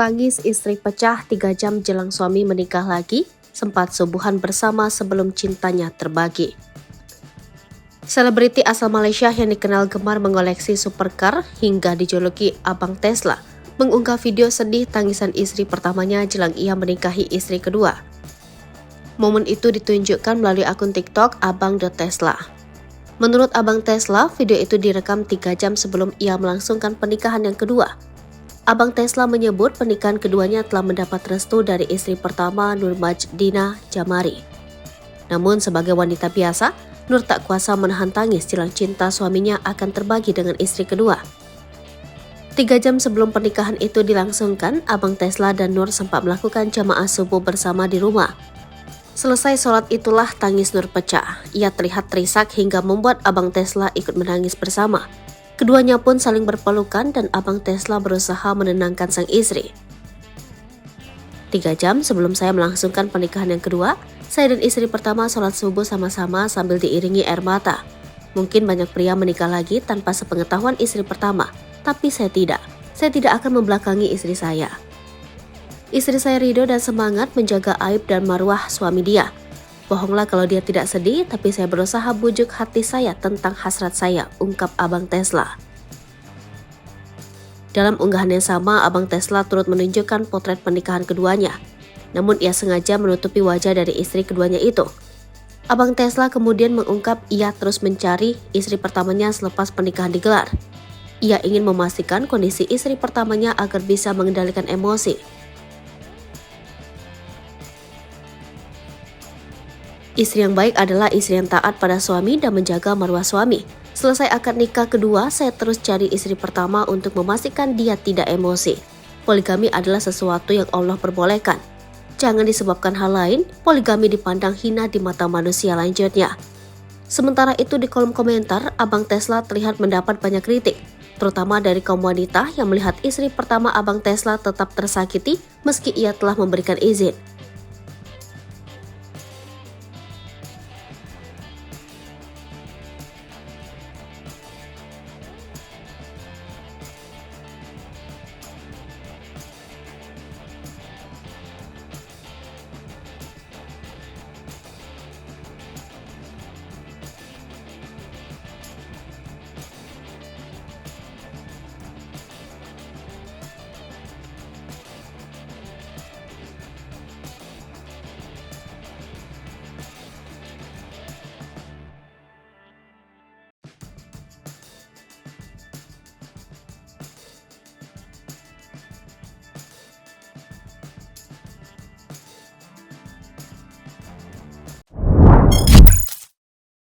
Tangis istri pecah 3 jam jelang suami menikah lagi, sempat subuhan bersama sebelum cintanya terbagi. Selebriti asal Malaysia yang dikenal gemar mengoleksi supercar hingga dijuluki Abang Tesla mengunggah video sedih tangisan istri pertamanya jelang ia menikahi istri kedua. Momen itu ditunjukkan melalui akun TikTok Abang.Tesla. Menurut Abang Tesla, video itu direkam 3 jam sebelum ia melangsungkan pernikahan yang kedua. Abang Tesla menyebut pernikahan keduanya telah mendapat restu dari istri pertama Nur Majdina Jamari. Namun sebagai wanita biasa, Nur tak kuasa menahan tangis jelang cinta suaminya akan terbagi dengan istri kedua. 3 jam sebelum pernikahan itu dilangsungkan, Abang Tesla dan Nur sempat melakukan jamaah subuh bersama di rumah. Selesai sholat itulah tangis Nur pecah. Ia terlihat terisak hingga membuat Abang Tesla ikut menangis bersama. Keduanya pun saling berpelukan dan Abang Tesla berusaha menenangkan sang istri. 3 jam sebelum saya melangsungkan pernikahan yang kedua, saya dan istri pertama sholat subuh sama-sama sambil diiringi air mata. Mungkin banyak pria menikah lagi tanpa sepengetahuan istri pertama, tapi saya tidak. Saya tidak akan membelakangi istri saya. Istri saya ridho dan semangat menjaga aib dan marwah suami dia. Bohonglah kalau dia tidak sedih, tapi saya berusaha bujuk hati saya tentang hasrat saya, ungkap Abang Tesla. Dalam unggahan yang sama, Abang Tesla turut menunjukkan potret pernikahan keduanya. Namun ia sengaja menutupi wajah dari istri keduanya itu. Abang Tesla kemudian mengungkap ia terus mencari istri pertamanya selepas pernikahan digelar. Ia ingin memastikan kondisi istri pertamanya agar bisa mengendalikan emosi. Istri yang baik adalah istri yang taat pada suami dan menjaga marwah suami. Selesai akad nikah kedua, saya terus cari istri pertama untuk memastikan dia tidak emosi. Poligami adalah sesuatu yang Allah perbolehkan. Jangan disebabkan hal lain, poligami dipandang hina di mata manusia lanjutnya. Sementara itu di kolom komentar, Abang Tesla terlihat mendapat banyak kritik, terutama dari kaum wanita yang melihat istri pertama Abang Tesla tetap tersakiti meski ia telah memberikan izin.